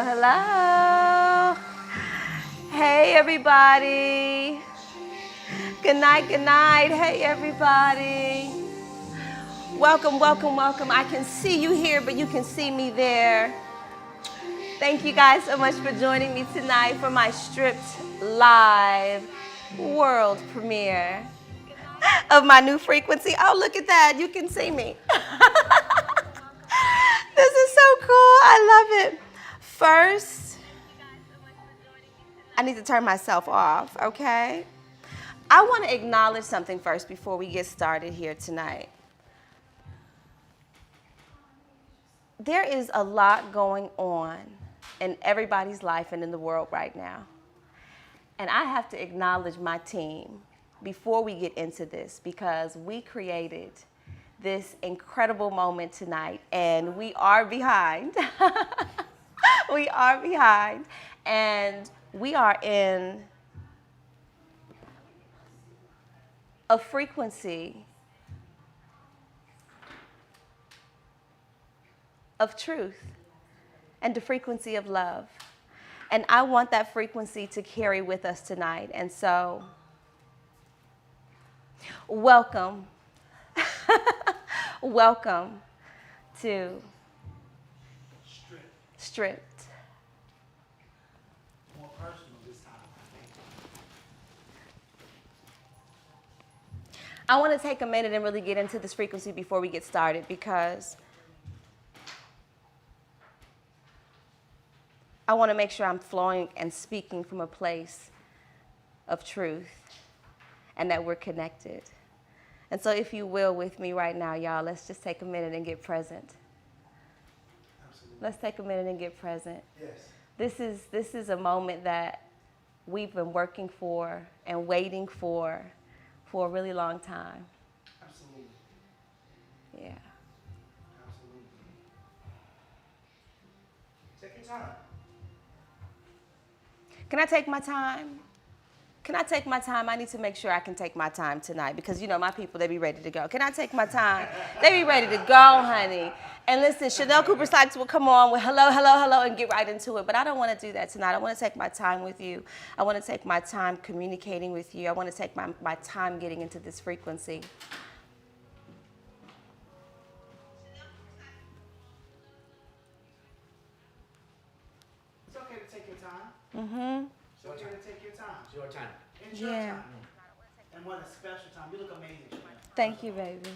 Hello, hello. Hey, everybody. Good night, good night. Hey, everybody. Welcome, welcome, welcome. I can see you here, but you can see me there. Thank you guys so much for joining me tonight for my Stripped Live world premiere of my new frequency. Oh, look at that. You can see me. This is so cool. I love it. First, I need to turn myself off, okay? I want to acknowledge something first before we get started here tonight. There is a lot going on in everybody's life and in the world right now. And I have to acknowledge my team before we get into this because we created this incredible moment tonight and we are behind. We are behind. And we are in a frequency of truth and the frequency of love. And I want that frequency to carry with us tonight. And so, welcome. Welcome to Stripped. More personal this time, I want to take a minute and really get into this frequency before we get started because I want to make sure I'm flowing and speaking from a place of truth and that we're connected. And so if you will with me right now, y'all, let's just take a minute and get present. Absolutely. Let's take a minute and get present. Yes. This is a moment that we've been working for and waiting for a really long time. Absolutely. Yeah. Absolutely. Take your time. Can I take my time? Can I take my time? I need to make sure I can take my time tonight because, you know, my people, they be ready to go. Can I take my time? They be ready to go, honey. And listen, Shanel Cooper-Sykes will come on with hello, hello, hello, and get right into it. But I don't want to do that tonight. I want to take my time with you. I want to take my time communicating with you. I want to take my time getting into this frequency. It's okay to take your time. Mm-hmm. It's okay to take your time. It's your time. It's your Yeah. time. And what a special time. You look amazing, Shanel. Thank you, baby.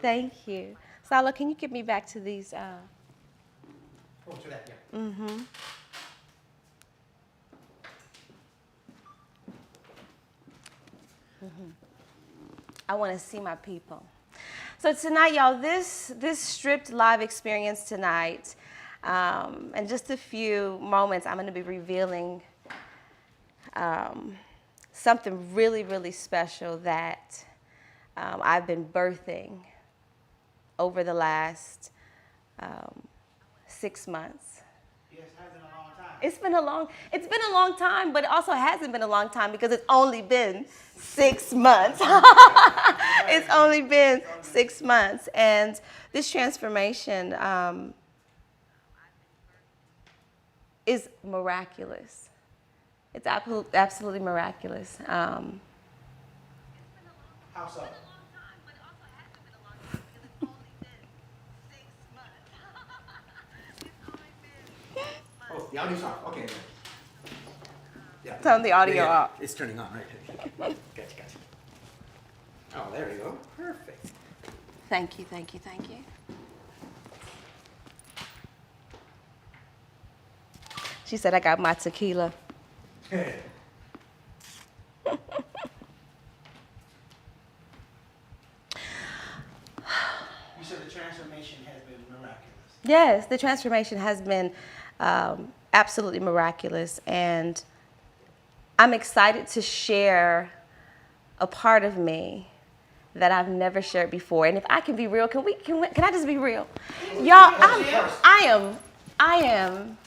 Thank you. Sala, can you get me back to these? Oh, to that, yeah. Mm-hmm. I want to see my people. So tonight, y'all, this Stripped Live experience tonight, in just a few moments, I'm going to be revealing something really, really special that I've been birthing over the last 6 months. Yes, it has been a long time. It's been a long time, but it also hasn't been a long time because it's only been 6 months. It's only been 6 months. And this transformation is miraculous. It's absolutely miraculous. How so? Oh, the audio's off. Okay. Yeah. Turn the audio Yeah, off. It's turning on, right? Gotcha. Oh, there you go. Perfect. Thank you, thank you, thank you. She said I got my tequila. You said the transformation has been miraculous. Yes, the transformation has been absolutely miraculous, and I'm excited to share a part of me that I've never shared before. And if I can be real, can I just be real? Y'all, I am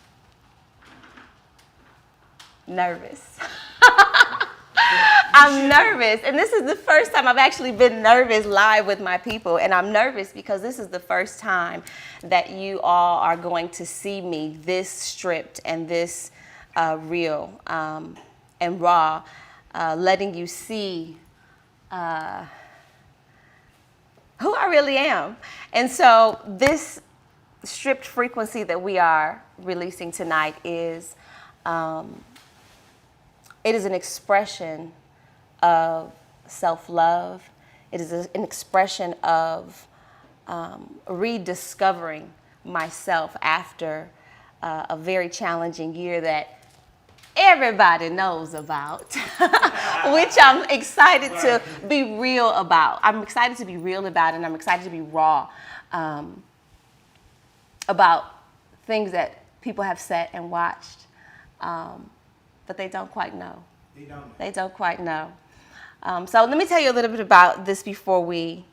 I'm nervous, and this is the first time I've actually been nervous live with my people, and I'm nervous because this is the first time that you all are going to see me this stripped and this real and raw, letting you see who I really am. And so this stripped frequency that we are releasing tonight is it is an expression of self-love. It is an expression of rediscovering myself after a very challenging year that everybody knows about, which I'm excited to be real about. I'm excited to be real about it, and I'm excited to be raw about things that people have said and watched, but they don't quite know. They don't quite know. So let me tell you a little bit about this before we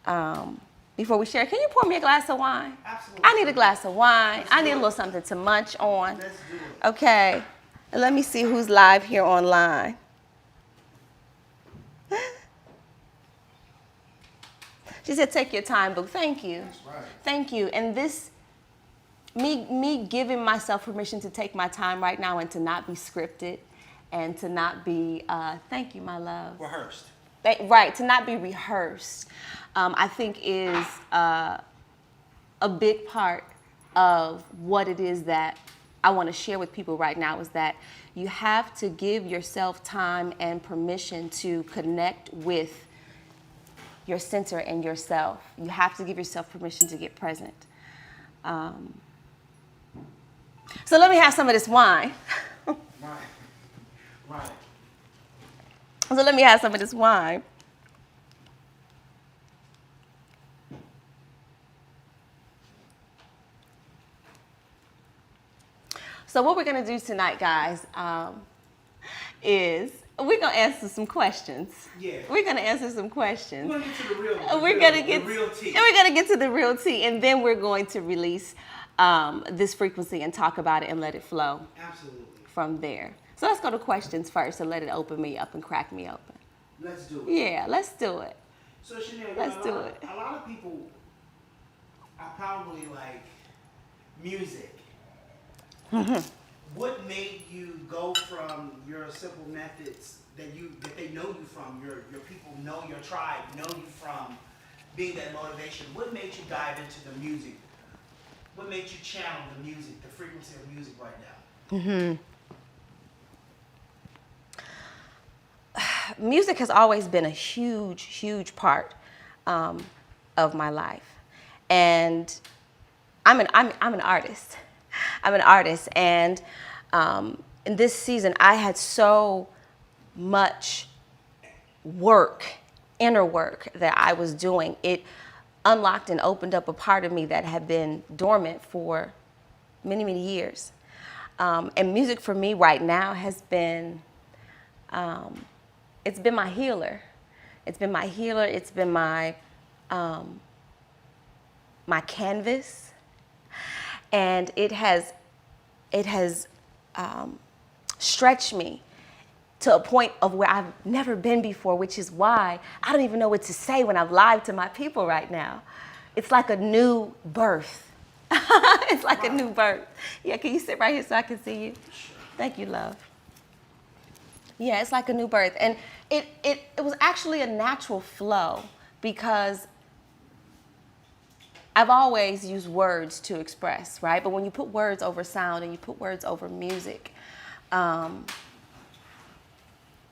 share. Can you pour me a glass of wine? Absolutely. I need a glass of wine. I need a little something to munch on. Let's do it. Okay. And let me see who's live here online. She said, take your time, boo. Thank you. That's right. Thank you. And this, me giving myself permission to take my time right now and to not be scripted and to not be, thank you, my love. Rehearsed. Right, to not be rehearsed, I think is a big part of what it is that I want to share with people right now, is that you have to give yourself time and permission to connect with your center and yourself. You have to give yourself permission to get present. So let me have some of this wine. Right. So let me have some of this wine. So what we're going to do tonight, guys, is we're going to answer some questions. Yeah. We're going to answer some questions. We're going to get to the real, We're going to get the real tea. And we're going to get to the real tea, and then we're going to release this frequency and talk about it and let it flow. Absolutely. From there. So let's go to questions first and let it open me up and crack me open. Let's do it. Yeah, let's do it. So Shanel, Let's do it. A lot of people are probably like music. What made you go from your simple methods that they know you from, your people know your tribe, know you from, being that motivation? What made you dive into the music? What made you channel the music, the frequency of music right now? Music has always been a huge, huge part of my life, and I'm an artist. I'm an artist, and in this season, I had so much work, inner work that I was doing. It unlocked and opened up a part of me that had been dormant for many, many years. And music for me right now has been, it's been my healer. It's been my healer. It's been my my canvas, and it has stretched me to a point of where I've never been before, which is why I don't even know what to say when I'm live to my people right now. It's like a new birth. It's like a new birth. Yeah, can you sit right here so I can see you? Thank you, love. Yeah, it's like a new birth. And it was actually a natural flow because I've always used words to express, right? But when you put words over sound and you put words over music,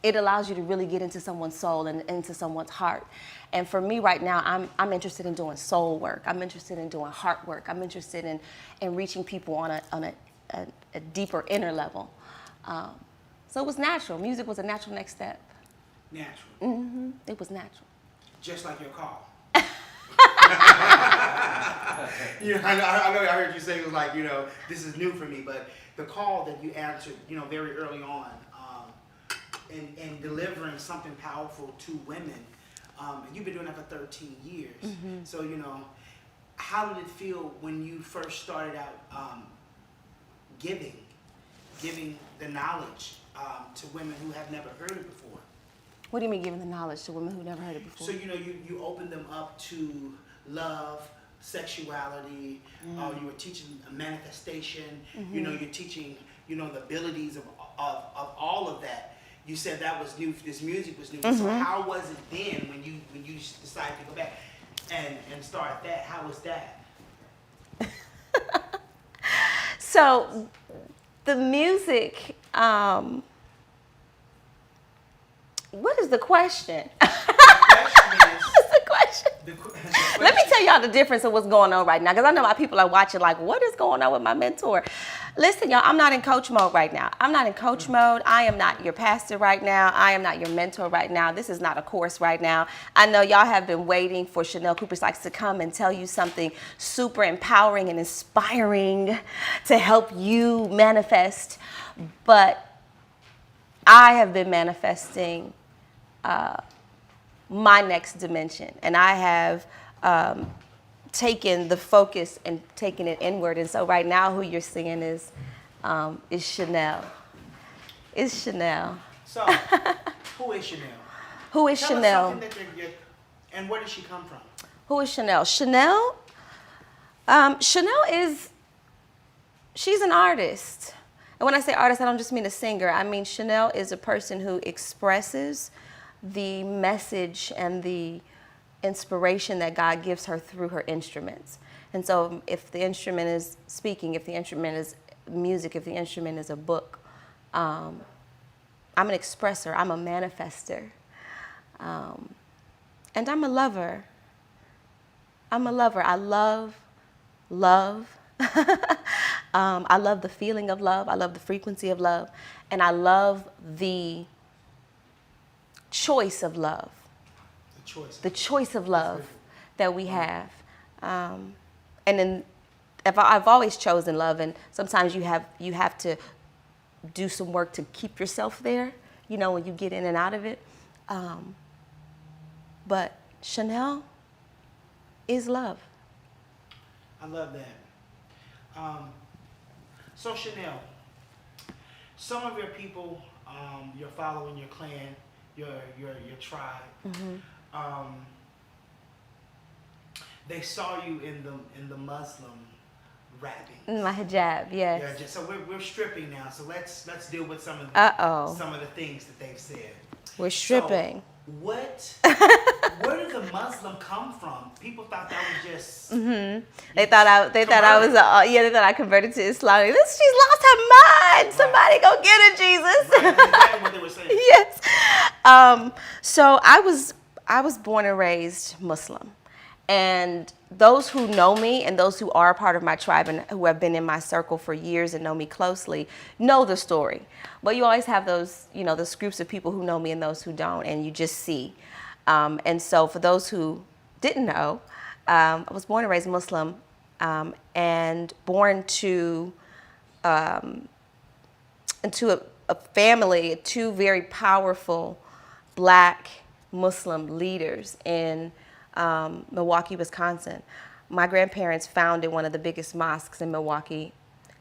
it allows you to really get into someone's soul and into someone's heart. And for me right now, I'm interested in doing soul work. I'm interested in doing heart work. I'm interested in reaching people on a deeper inner level. So it was natural. Music was a natural next step. Natural. Mm-hmm. It was natural. Just like your call. I know I heard you say it was like, this is new for me, but the call that you answered, very early on, in delivering something powerful to women, and you've been doing that for 13 years. Mm-hmm. So, how did it feel when you first started out giving the knowledge to women who have never heard it before? What do you mean giving the knowledge to women who never heard it before? So you open them up to love, sexuality. You were teaching manifestation. You're teaching the abilities of all of that. You said that was new. This music was new. So how was it then when you decided to go back and start that? How was that? So the music. What is the question? What's the question? Let me tell y'all the difference of what's going on right now, because I know my people are watching like, what is going on with my mentor? Listen, y'all, I'm not in coach mode right now. I'm not in coach mode. I am not your pastor right now. I am not your mentor right now. This is not a course right now. I know y'all have been waiting for Shanel Cooper-Sykes to come and tell you something super empowering and inspiring to help you manifest. But I have been manifesting my next dimension, and I have taken the focus and taken it inward. And so right now, who you're seeing is Shanel. Is Shanel. So, who is Shanel? Who is Tell us Shanel? something that and where did she come from? Who is Shanel? Shanel she's an artist. And when I say artist, I don't just mean a singer. I mean Shanel is a person who expresses the message and the inspiration that God gives her through her instruments. And so if the instrument is speaking, if the instrument is music, if the instrument is a book, I'm an expresser, I'm a manifester, and I'm a lover. I'm a lover. I love love. I love the feeling of love. I love the frequency of love. And I love the choice of love. The choice of love that we have. And then I've always chosen love, and sometimes you have to do some work to keep yourself there, when you get in and out of it. But Shanel is love. I love that. So Shanel, some of your people, your following, your clan, your tribe, they saw you in the Muslim rapping. My hijab, yes. Yeah, so we're stripping now. So let's deal with some of the things that they've said. We're stripping. So where did the Muslim come from? People thought that was just. They thought I converted to Islam. She's lost her mind. Somebody go get her, Jesus. Right. That's exactly what they were saying. Yes. So I was born and raised Muslim, and those who know me and those who are a part of my tribe and who have been in my circle for years and know me closely know the story. But you always have those, those groups of people who know me and those who don't, and you just see. And so for those who didn't know, I was born and raised Muslim, and born into a family, two very powerful Black Muslim leaders in Milwaukee, Wisconsin. My grandparents founded one of the biggest mosques in Milwaukee,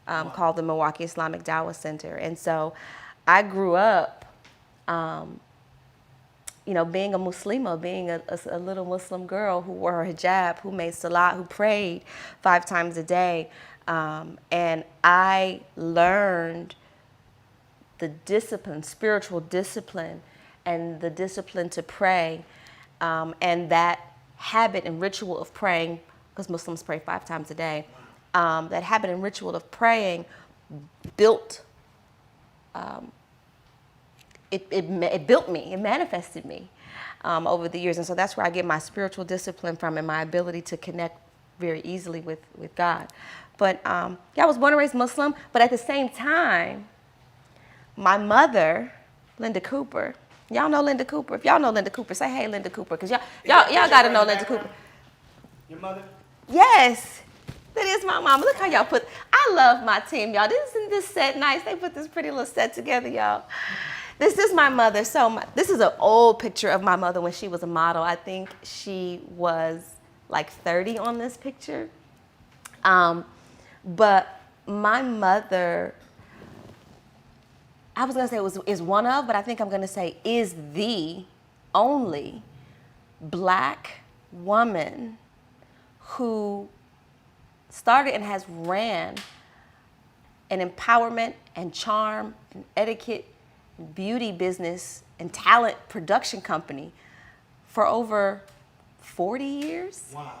called the Milwaukee Islamic Dawah Center. And so I grew up, being a Muslima, being a little Muslim girl who wore her hijab, who made salat, who prayed 5 times a day. And I learned the discipline, spiritual discipline, and the discipline to pray, and that habit and ritual of praying, because Muslims pray 5 times a day, that habit and ritual of praying built, it built me, it manifested me over the years. And so that's where I get my spiritual discipline from and my ability to connect very easily with God. But I was born and raised Muslim, but at the same time, my mother, Linda Cooper, y'all know Linda Cooper. If y'all know Linda Cooper, say hey, Linda Cooper, because y'all got to know Linda Cooper. Your mother? Yes, that is my mama. Look how y'all I love my team, y'all. Isn't this set nice? They put this pretty little set together, y'all. This is my mother. So this is an old picture of my mother when she was a model. I think she was like 30 on this picture. But my mother, I was going to say is one of, but I think I'm going to say is the only Black woman who started and has ran an empowerment and charm and etiquette, beauty business and talent production company for over 40 years. Wow.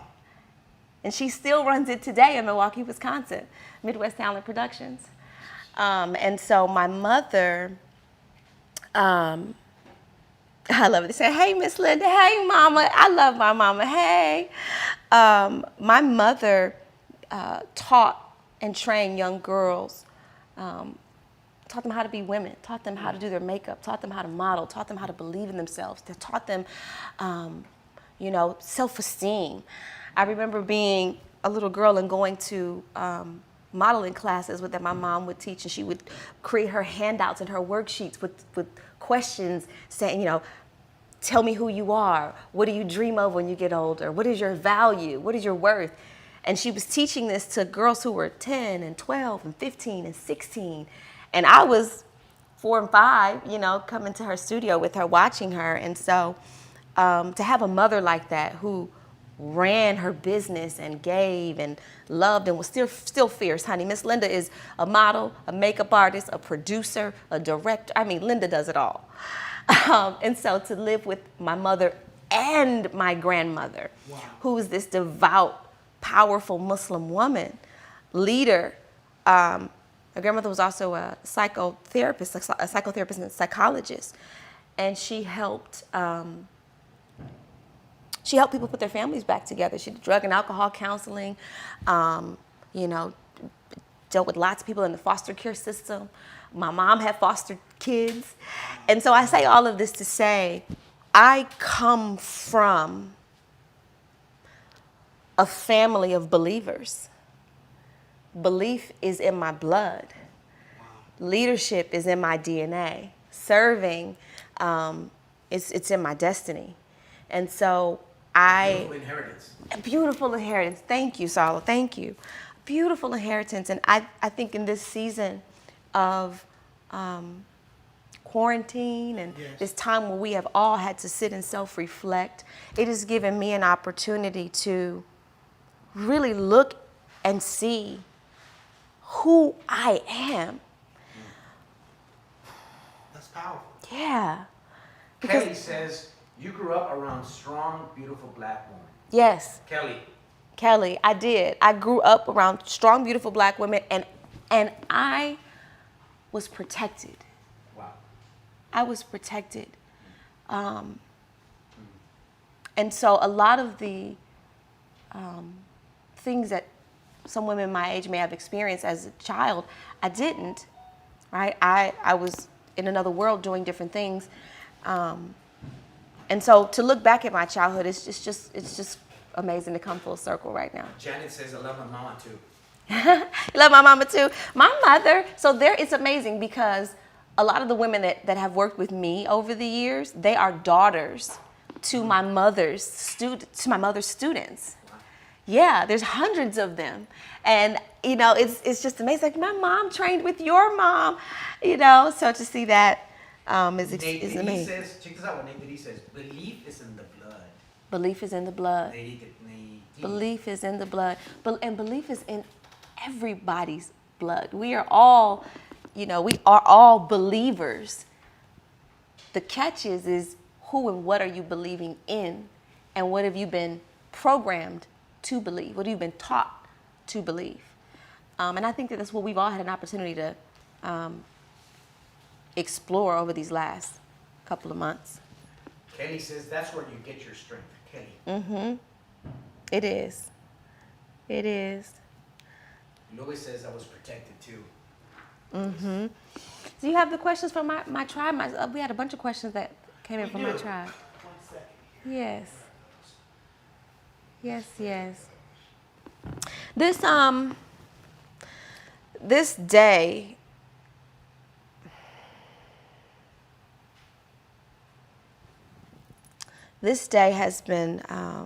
And she still runs it today in Milwaukee, Wisconsin, Midwest Talent Productions. And so my mother, I love it. They say, hey, Miss Linda, hey, Mama. I love my mama, hey. My mother taught and trained young girls, taught them how to be women, taught them how to do their makeup, taught them how to model, taught them how to believe in themselves, taught them, self-esteem. I remember being a little girl and going to modeling classes that my mom would teach, and she would create her handouts and her worksheets with questions saying, tell me who you are. What do you dream of when you get older? What is your value? What is your worth? And she was teaching this to girls who were 10 and 12 and 15 and 16. And I was 4 and 5, coming to her studio with her, watching her. And so to have a mother like that who ran her business and gave and loved and was still fierce, honey. Miss Linda is a model, a makeup artist, a producer, a director. I mean, Linda does it all. And so to live with my mother and my grandmother, wow, who is this devout, powerful Muslim woman, leader. My grandmother was also a psychotherapist and psychologist, and she helped people put their families back together. She did drug and alcohol counseling, dealt with lots of people in the foster care system. My mom had foster kids. And so I say all of this to say, I come from a family of believers. Belief is in my blood. Leadership is in my DNA. Serving, it's in my destiny. And so Beautiful inheritance. A beautiful inheritance. Thank you, Sala. Thank you. Beautiful inheritance. And I think in this season of quarantine and yes, this time where we have all had to sit and self-reflect, it has given me an opportunity to really look and see who I am. That's powerful. Yeah. Kelly says, you grew up around strong, beautiful Black women. Yes. Kelly, I did. I grew up around strong, beautiful Black women, and I was protected. Wow. I was protected. And so a lot of the things that some women my age may have experienced as a child, I didn't, right? I was in another world doing different things. And so to look back at my childhood, it's just amazing to come full circle right now. Janet says, I love my mama too. You love my mama too. My mother, it's amazing because a lot of the women that have worked with me over the years, they are daughters to my mother's students. Yeah, there's hundreds of them. And, it's just amazing. Like, my mom trained with your mom, so to see that is amazing. He says, check this out what Nate says, belief is in the blood. Belief is in the blood. Belief is in the blood. And belief is in everybody's blood. We are all believers. The catch is who and what are you believing in, and what have you been programmed to believe? What have you been taught to believe? And I think that's what we've all had an opportunity to explore over these last couple of months. Kelly says that's where you get your strength, Kelly. Mm-hmm. It is. It is. Louis says I was protected too. Mm-hmm. Do you have the questions from my tribe? We had a bunch of questions that came in from my tribe. 1 second. Yes. Yes. This day, has been a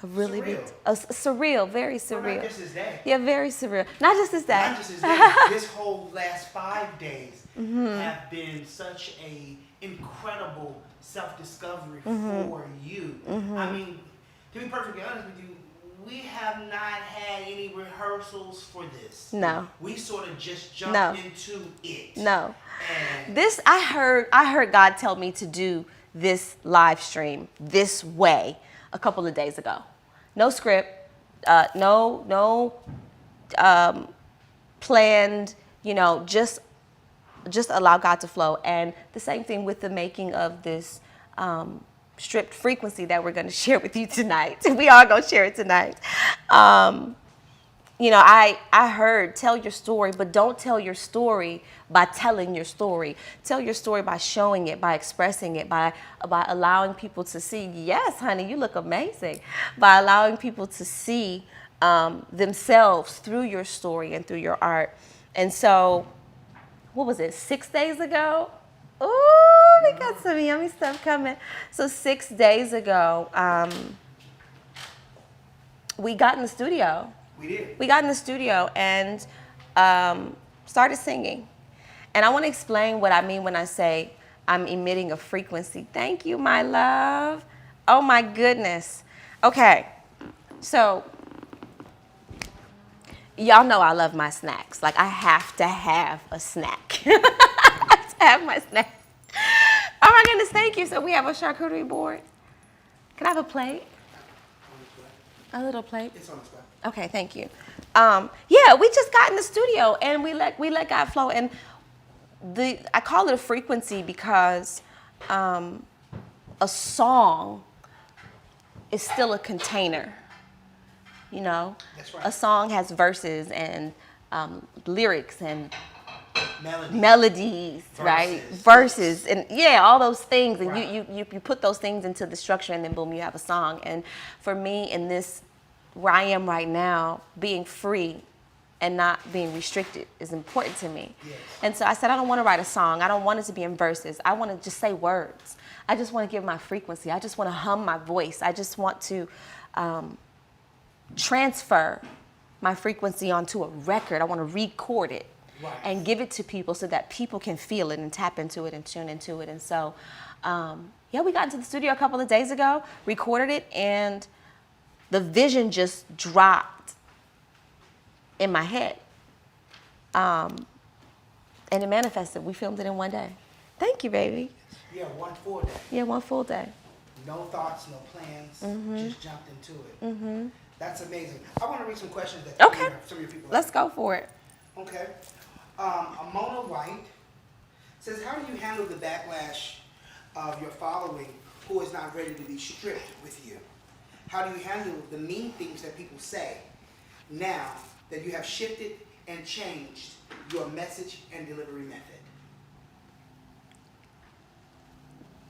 really big, surreal, very surreal. Well, not just his day. Yeah, very surreal. Not just his day. Not just his day. This whole last 5 days have been such a incredible self-discovery for you. I mean, to be perfectly honest with you, we have not had any rehearsals for this. No. We sort of just jumped into it. No. And This I heard God tell me to do this live stream this way a couple of days ago. No script, no planned, just allow God to flow. And the same thing with the making of this stripped frequency that we're going to share with you tonight. We are going to share it tonight. I heard tell your story, but don't tell your story by telling your story. Tell your story by showing it, by expressing it, by allowing people to see, yes, honey, you look amazing. By allowing people to see themselves through your story and through your art. And so, what was it, 6 days ago? Ooh, we got some yummy stuff coming. So 6 days ago, we got in the studio. we did. We got in the studio and started singing. And I want to explain what I mean when I say I'm emitting a frequency. Thank you, my love. Oh, my goodness. Okay, so y'all know I love my snacks. Like, I have to have a snack. I have to have my snack. Oh, my goodness, thank you. So we have a charcuterie board. Can I have a plate? A little plate? It's on the spot. Okay, thank you. Yeah, we just got in the studio and we let God flow. And I call it a frequency because a song is still a container. That's right. A song has verses and lyrics and Verses. melodies, right? Verses and all those things. And Right. you put those things into the structure and then boom, you have a song. And for me, in this, where I am right now, being free and not being restricted is important to me. Yes. And so I said, I don't want to write a song. I don't want it to be in verses. I want to just say words. I just want to give my frequency. I just want to hum my voice. I just want to transfer my frequency onto a record. I want to record it. Right. And give it to people so that people can feel it and tap into it and tune into it. And so, we got into the studio a couple of days ago, recorded it, and the vision just dropped in my head. And it manifested. We filmed it in one day. Thank you, baby. Yeah, 1 full day. Yeah, one full day. No thoughts, no plans. Just jumped into it. That's amazing. I want to read some questions that Okay. some of your people Let's go for it. Okay. Mona White says, how do you handle the backlash of your following who is not ready to be stripped with you? How do you handle the mean things that people say now that you have shifted and changed your message and delivery method?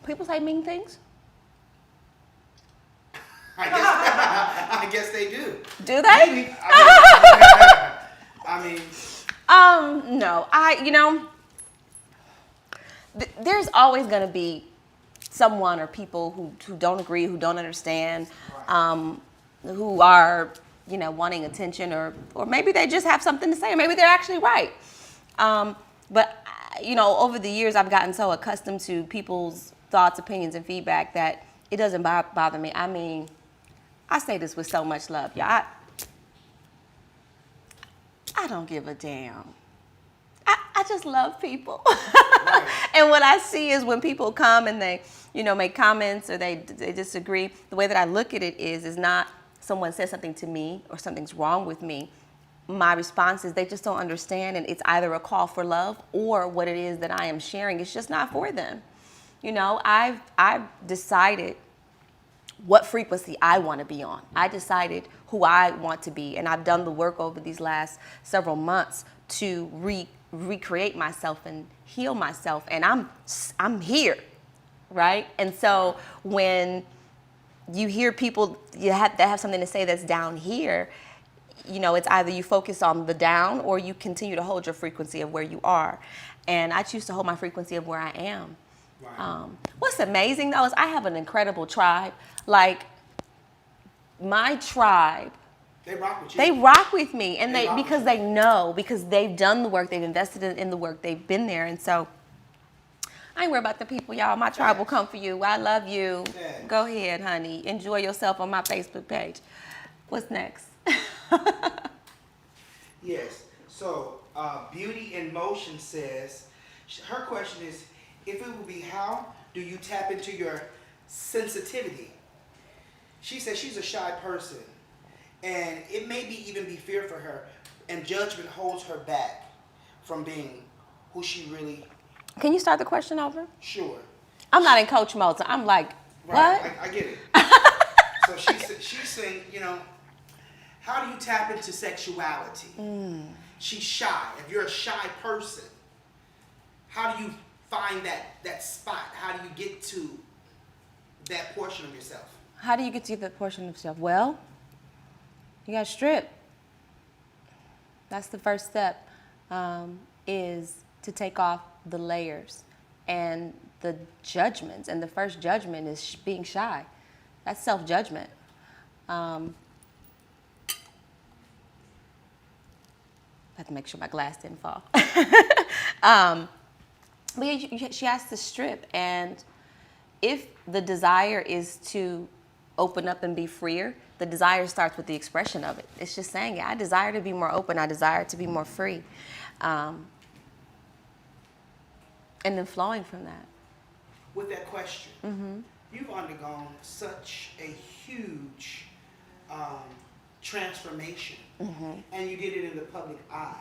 People say mean things? I guess they do. Do they? Maybe. I mean, No. There's always going to be someone or people who don't agree, who don't understand, who are, wanting attention, or maybe they just have something to say, or maybe they're actually right. But over the years, I've gotten so accustomed to people's thoughts, opinions, and feedback that it doesn't bother me. I mean, I say this with so much love, y'all. I don't give a damn. I just love people. Right. And what I see is when people come and they, make comments or they disagree, the way that I look at it is not someone says something to me or something's wrong with me. My response is they just don't understand, and it's either a call for love or what it is that I am sharing is just not for them. I've decided what frequency I want to be on. I decided who I want to be, and I've done the work over these last several months to recreate myself and heal myself, and I'm here, right? And so when you hear people that have something to say that's down here, it's either you focus on the down or you continue to hold your frequency of where you are. And I choose to hold my frequency of where I am. right. What's amazing though is I have an incredible tribe. Like, my tribe, They rock with you. they rock with me, and They rock with because you. they know, because they've done the work, they've invested in the work, they've been there. And so I ain't worried about the people, y'all. My tribe will come for you. I love you. Yeah. Go ahead, honey. Enjoy yourself on my Facebook page. What's next? Yes. So, Beauty in Motion says, her question is, if it would be, how do you tap into your sensitivity? She says she's a shy person, and it may even be fear for her, and judgment holds her back from being who she really. Can you start the question over? Sure. I'm not in coach mode, so I'm like, what? Right, I get it. So she's saying, how do you tap into sexuality? She's shy. If you're a shy person, how do you find that spot? How do you get to that portion of yourself? How do you get to that portion of yourself? Well, you got to strip. That's the first step, is to take off the layers and the judgments. And the first judgment is being shy. That's self-judgment. I have to make sure my glass didn't fall. But yeah, she has to strip. And if the desire is to open up and be freer, the desire starts with the expression of it. It's just saying, yeah, I desire to be more open. I desire to be more free. And then flowing from that. With that question, you've undergone such a huge transformation, and you did it in the public eye.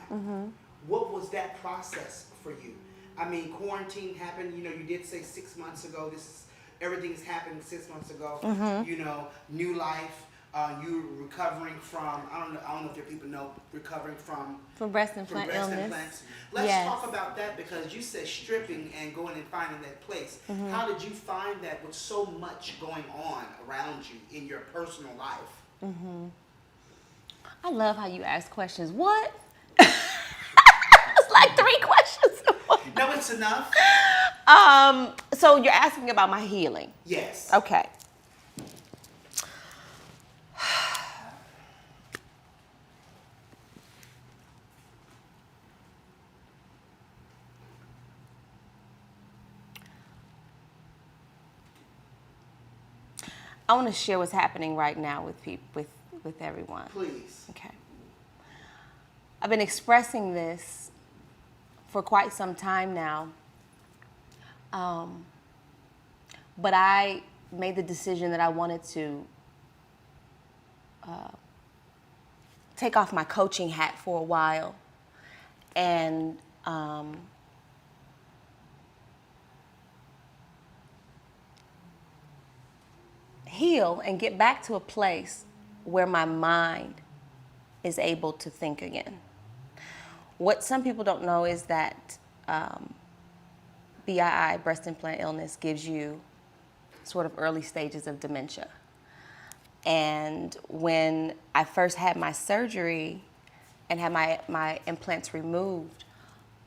What was that process for you? I mean, quarantine happened, you did say 6 months ago, everything's happened 6 months ago, new life, you recovering from, I don't know if there are people know, recovering from breast implant illness. Implants. Let's talk about that, because you said stripping and going and finding that place. How did you find that with so much going on around you in your personal life? I love how you ask questions. What? It's like 3 questions. No, it's enough. So you're asking about my healing. Yes. Okay. I want to share what's happening right now with people, with everyone. Please. Okay. I've been expressing this for quite some time now, but I made the decision that I wanted to take off my coaching hat for a while and heal and get back to a place where my mind is able to think again. What some people don't know is that BII, breast implant illness, gives you sort of early stages of dementia. And when I first had my surgery and had my implants removed,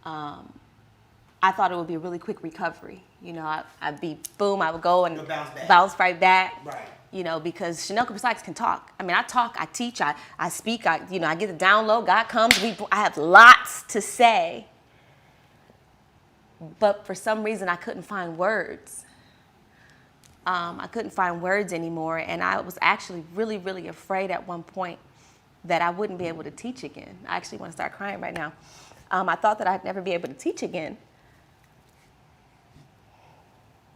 I thought it would be a really quick recovery. I'd be, boom, I would go and bounce right back. Right. Because Shanel Cooper-Sykes can talk. I mean, I talk, I teach, I speak, I get the download, God comes, I have lots to say. But for some reason, I couldn't find words. I couldn't find words anymore, and I was actually really, really afraid at one point that I wouldn't be able to teach again. I actually want to start crying right now. I thought that I'd never be able to teach again.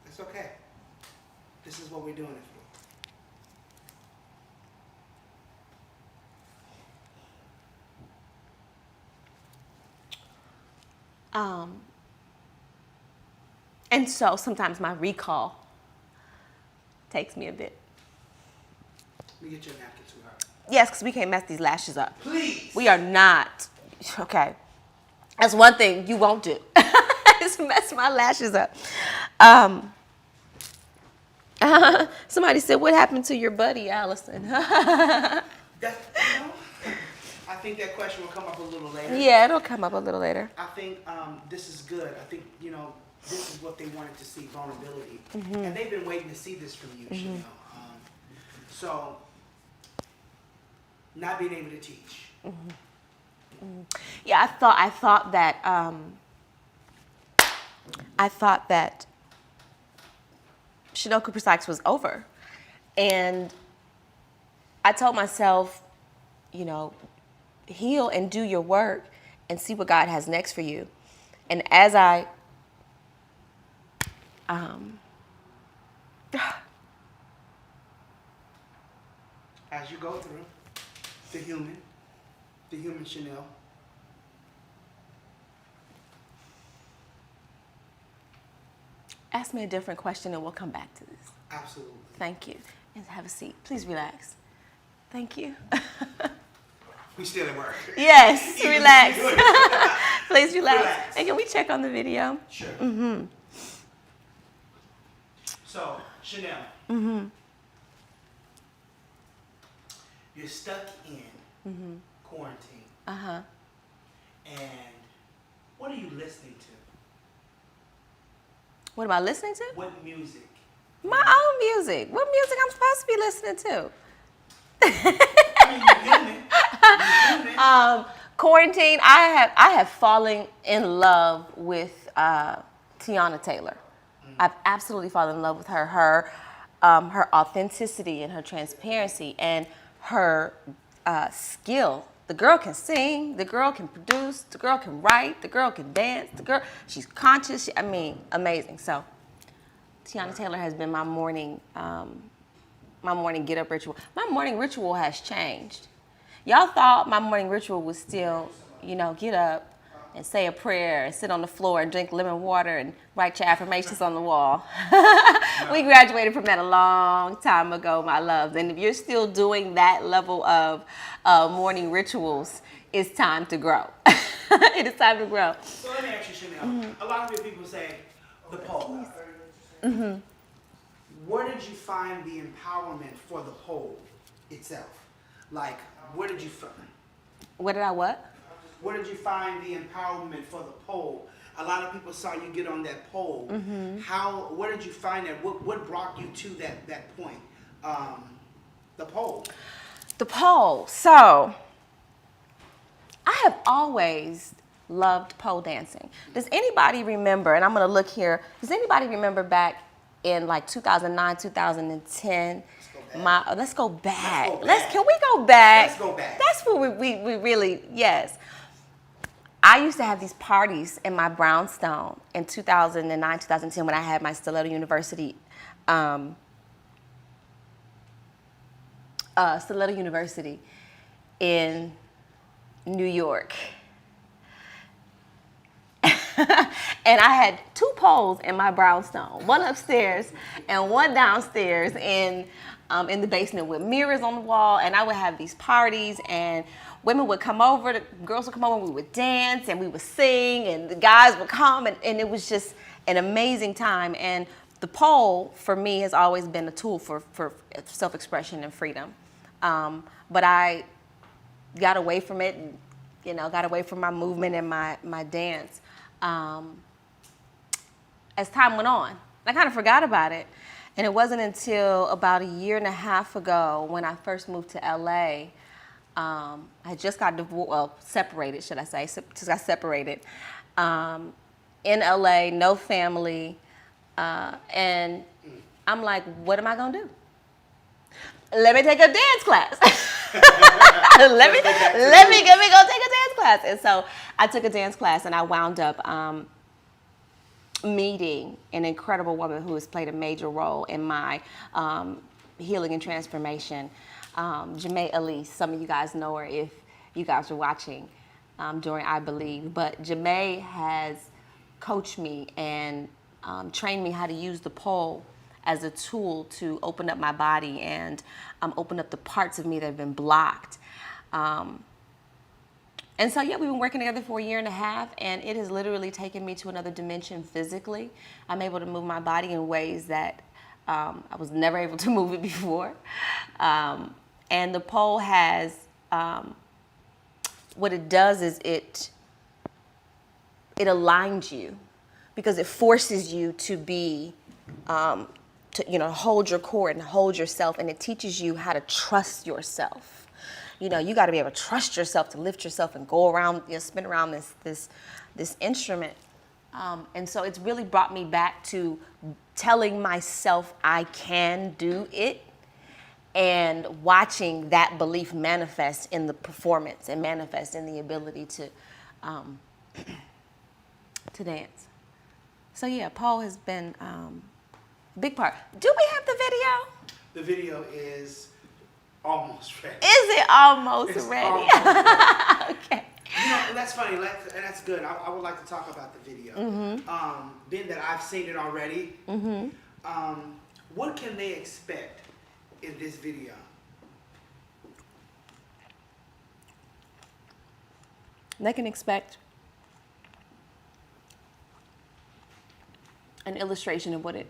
It's okay. This is what we're doing it for. And so sometimes my recall takes me a bit. Let me get your napkin to her. Yes, because we can't mess these lashes up. Please. We are not. Okay. That's one thing you won't do. Is mess my lashes up. Somebody said, what happened to your buddy, Allison? I think that question will come up a little later. Yeah, it'll come up a little later. I think this is good. I think, this is what they wanted to see, vulnerability. And they've been waiting to see this from you, Shanel. So, not being able to teach. Yeah, I thought that I thought that Shanel Cooper-Sykes was over. And I told myself, you know, heal and do your work and see what God has next for you. And as I As you go through the human Shanel. ask me a different question and we'll come back to this. Absolutely. Thank you. And have a seat. Please relax. Thank you. We still at work. Yes, Even relax. if you do it. Please relax. Relax. And can we check on the video? Sure. Mm-hmm. So, Shanel. Mm-hmm. You're stuck in quarantine. Uh-huh. And what are you listening to? What am I listening to? What music? My own music. What music I'm supposed to be listening to? I mean, you're human. You're human. Quarantine, I have fallen in love with Tiana Taylor. I've absolutely fallen in love with her. Her authenticity and her transparency and her skill. The girl can sing. The girl can produce. The girl can write. The girl can dance. She's conscious. Amazing. So, Tiana Taylor has been my morning get up ritual. My morning ritual has changed. Y'all thought my morning ritual was still, get up and say a prayer and sit on the floor and drink lemon water and write your affirmations on the wall. We graduated from that a long time ago, my loves. And if you're still doing that level of morning rituals, it's time to grow. It is time to grow. So let me ask you, Shanel. A lot of people say the pole. Where did you find the empowerment for the pole itself? Like, where did you find? What did I what? Where did you find the empowerment for the pole? A lot of people saw you get on that pole. Where did you find that? What brought you to that point? The pole. The pole. So, I have always loved pole dancing. Does anybody remember, and I'm going to look here, does anybody remember back in like 2009, 2010? Let's go back. Can we go back? Let's go back. That's where we really, yes. I used to have these parties in my brownstone in 2009, 2010 when I had my Stiletto University in New York. And I had two poles in my brownstone, one upstairs and one downstairs in the basement with mirrors on the wall. And I would have these parties and women would come over, the girls would come over, and we would dance and we would sing and the guys would come and it was just an amazing time. And the pole for me has always been a tool for self-expression and freedom. But I got away from it, got away from my movement and my dance. As time went on, I kind of forgot about it. And it wasn't until about a year and a half ago when I first moved to LA. I just got separated, should I say, just got separated. In LA, no family. And I'm like, what am I gonna do? Let me take a dance class. let me go take a dance class. And so I took a dance class and I wound up meeting an incredible woman who has played a major role in my healing and transformation. Jamae Elise, some of you guys know her if you guys are watching during I Believe. But Jamae has coached me and trained me how to use the pole as a tool to open up my body and open up the parts of me that have been blocked. And so, yeah, we've been working together for a year and a half, and it has literally taken me to another dimension physically. I'm able to move my body in ways that I was never able to move it before. And the pole has, what it does is it aligns you because it forces you to be, to hold your core and hold yourself, and it teaches you how to trust yourself. You got to be able to trust yourself to lift yourself and go around, spin around this instrument. And so it's really brought me back to telling myself I can do it and watching that belief manifest in the performance and manifest in the ability to dance. So yeah, Paul has been a big part. Do we have the video? The video is almost ready. Is it almost ready? Almost ready. Okay. You know, and that's funny, and that's good. I would like to talk about the video. Being that I've seen it already, what can they expect in this video? They can expect an illustration of what it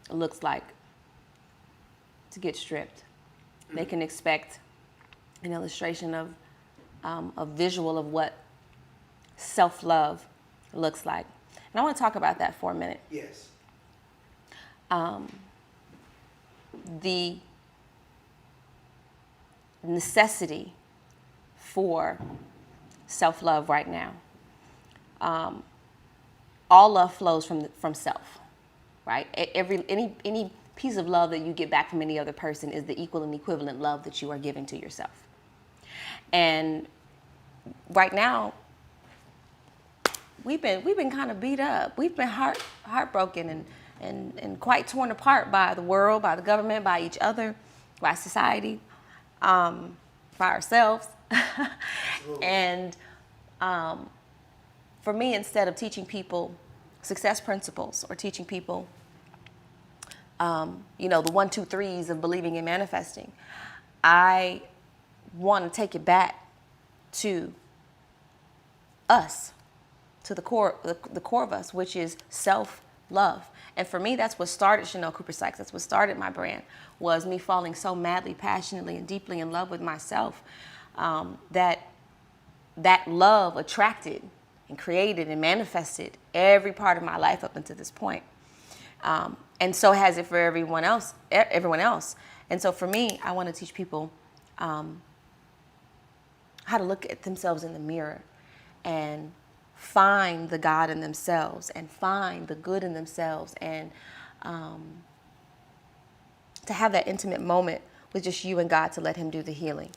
looks like to get stripped. They can expect an illustration of a visual of what self-love looks like. And I want to talk about that for a minute. Yes. The necessity for self-love right now. All love flows from self, right? Any piece of love that you get back from any other person is the equal and equivalent love that you are giving to yourself. And right now, we've been kind of beat up. We've been heartbroken and quite torn apart by the world, by the government, by each other, by society, by ourselves. And for me, instead of teaching people success principles or teaching people, the 1, 2, 3s of believing and manifesting, I want to take it back to us, to the core of us, which is self-love. And for me, that's what started Shanel Cooper-Sykes. That's what started my brand, was me falling so madly, passionately, and deeply in love with myself that love attracted and created and manifested every part of my life up until this point. And so has it for everyone else. And so for me, I want to teach people how to look at themselves in the mirror and find the God in themselves and find the good in themselves, and to have that intimate moment with just you and God to let him do the healing.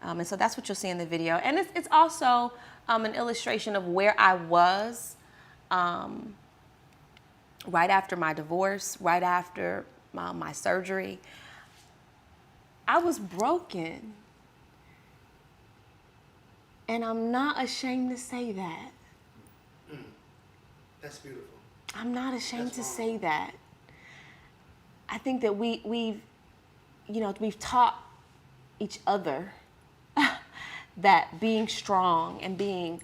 And so that's what you'll see in the video. And it's also an illustration of where I was right after my divorce, right after my surgery. I was broken. And I'm not ashamed to say that. That's beautiful. I'm not ashamed to say that. I think that we've taught each other that being strong and being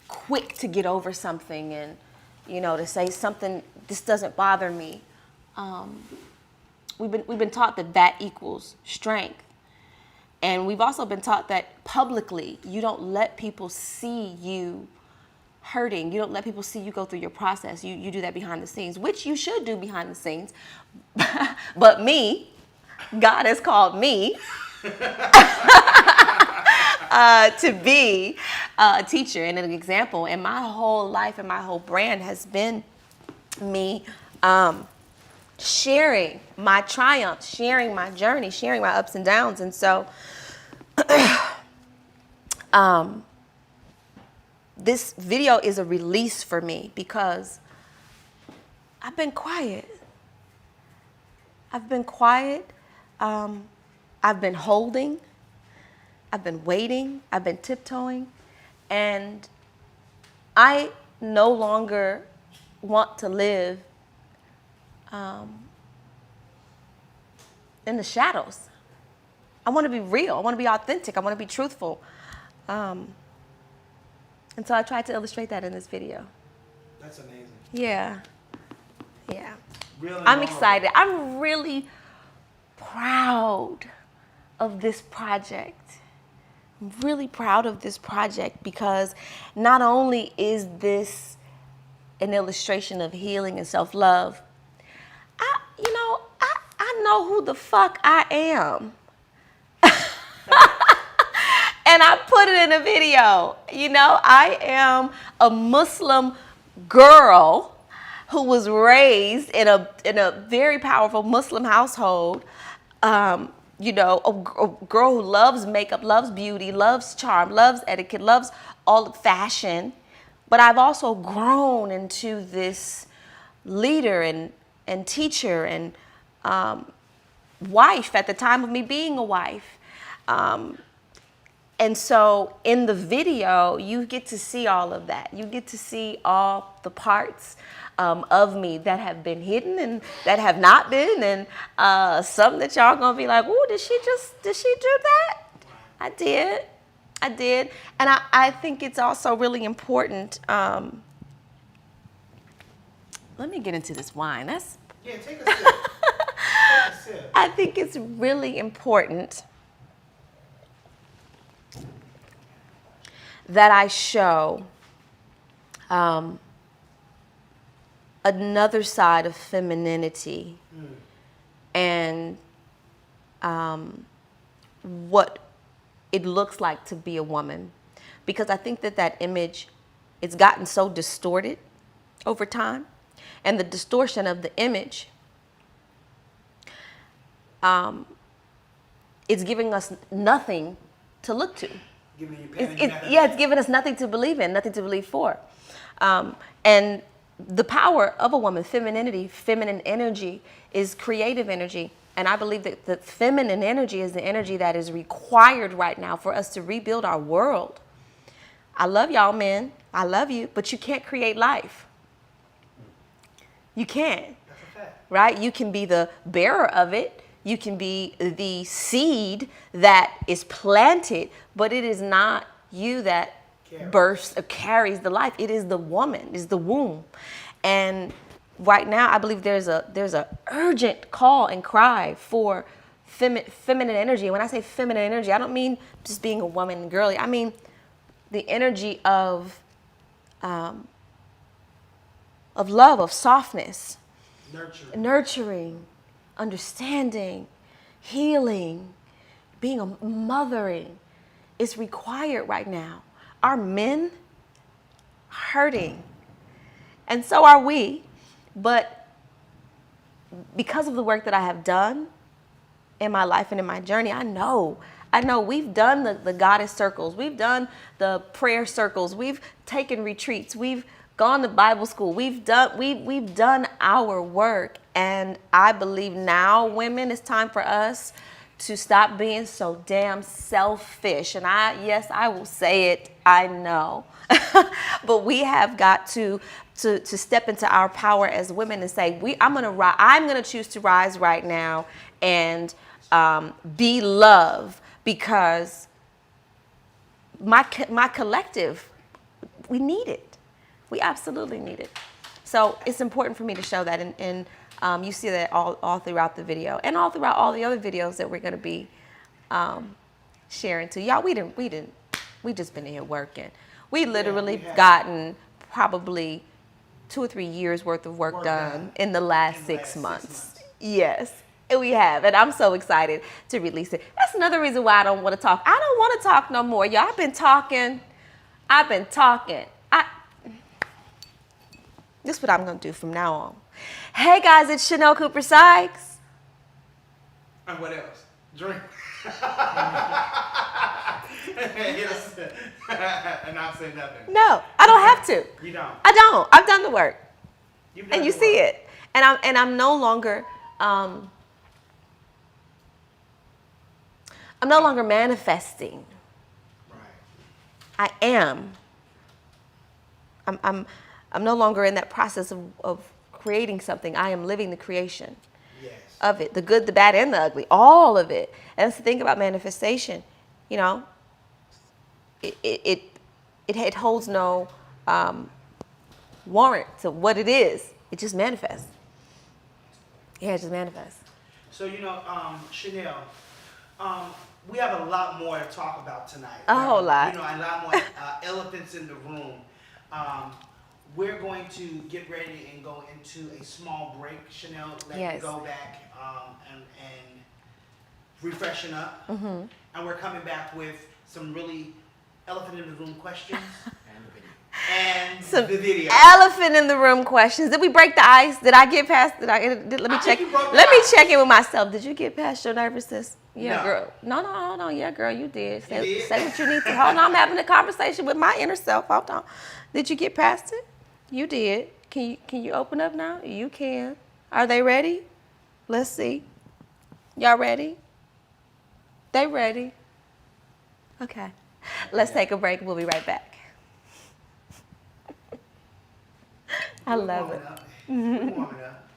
quick to get over something and, to say something, this doesn't bother me. We've been taught that equals strength. And we've also been taught that publicly, you don't let people see you hurting. You don't let people see you go through your process. You do that behind the scenes, which you should do behind the scenes. But me, God has called me to be a teacher and an example. And my whole life and my whole brand has been me sharing my triumphs, sharing my journey, sharing my ups and downs. And so this video is a release for me because I've been quiet. I've been holding. I've been waiting. I've been tiptoeing. And I no longer want to live in the shadows. I want to be real. I want to be authentic. I want to be truthful. And so I tried to illustrate that in this video. That's amazing. Yeah. Really I'm excited. I'm really proud of this project. I'm really proud of this project because not only is this an illustration of healing and self-love, I know who the fuck I am. And I put it in a video. You know, I am a Muslim girl who was raised in a very powerful Muslim household. You know, a girl who loves makeup, loves beauty, loves charm, loves etiquette, loves all of fashion. But I've also grown into this leader and teacher and wife at the time of me being a wife. And so in the video, you get to see all of that. You get to see all the parts of me that have been hidden and that have not been, and some that y'all gonna be like, "Ooh, did she do that?" I did, and I think it's also really important. Let me get into this wine. Yeah, take a sip. Take a sip. I think it's really important that I show another side of femininity and what it looks like to be a woman. Because I think that image, it's gotten so distorted over time. And the distortion of the image, it's giving us nothing to look to. It's giving us nothing to believe in, nothing to believe for. And the power of a woman, femininity, feminine energy, is creative energy. And I believe that the feminine energy is the energy that is required right now for us to rebuild our world. I love y'all, men. I love you, but you can't create life. You can't. That's a fact. Right? You can be the bearer of it. You can be the seed that is planted, but it is not you that births or carries the life. It is the woman, is the womb. And right now, I believe there's a urgent call and cry for feminine energy. And when I say feminine energy, I don't mean just being a woman and girly. I mean the energy of love, of softness, nurturing, understanding, healing, being a mothering is required right now. Our men hurting, and so are we. But because of the work that I have done in my life and in my journey, I know we've done the goddess circles, we've done the prayer circles, we've taken retreats, we've gone to Bible school, we've done our work. And I believe now, women, it's time for us to stop being so damn selfish. And I will say it, I know. But we have got to step into our power as women and say, I'm gonna choose to rise right now and be love, because my collective, we need it. We absolutely need it. So it's important for me to show that, and you see that all throughout the video, and all throughout all the other videos that we're gonna be sharing too. Y'all, we just been in here working. We literally gotten probably 2 or 3 years worth of work done in the last 6 months. Yes, we have, and I'm so excited to release it. That's another reason why I don't want to talk. I don't want to talk no more, y'all. I've been talking. This is what I'm gonna do from now on. Hey guys, it's Shanel Cooper-Sykes. And what else? Drink. Yes. And not say nothing. No, I don't have to. You don't. I don't. I've done the work. And you see it. And I'm no longer manifesting. Right. I am. I'm no longer in that process of creating something. I am living the creation of it, the good, the bad, and the ugly, all of it. And that's the thing about manifestation. You know, it holds no warrant to what it is. It just manifests. Yeah, it just manifests. So, Shanel, we have a lot more to talk about tonight. A whole lot. A lot more elephants in the room. We're going to get ready and go into a small break, Shanel. Let you go back and refreshen up. Mm-hmm. And we're coming back with some really elephant in the room questions And the video. and Some the video. elephant in the room questions. Did we break the ice? Did I get past? Let me I check. think you broke the Let me ice. check in with myself. Did you get past your nervousness? Yeah, No. girl. No, hold on. Yeah, girl, you did. You did? Say what you need to. Hold on, I'm having a conversation with my inner self. Hold on. Did you get past it? You did. Can you open up now? You can. Are they ready? Let's see. Y'all ready? They ready? Okay. Let's take a break. We'll be right back. I love it. Warming up. Warming up.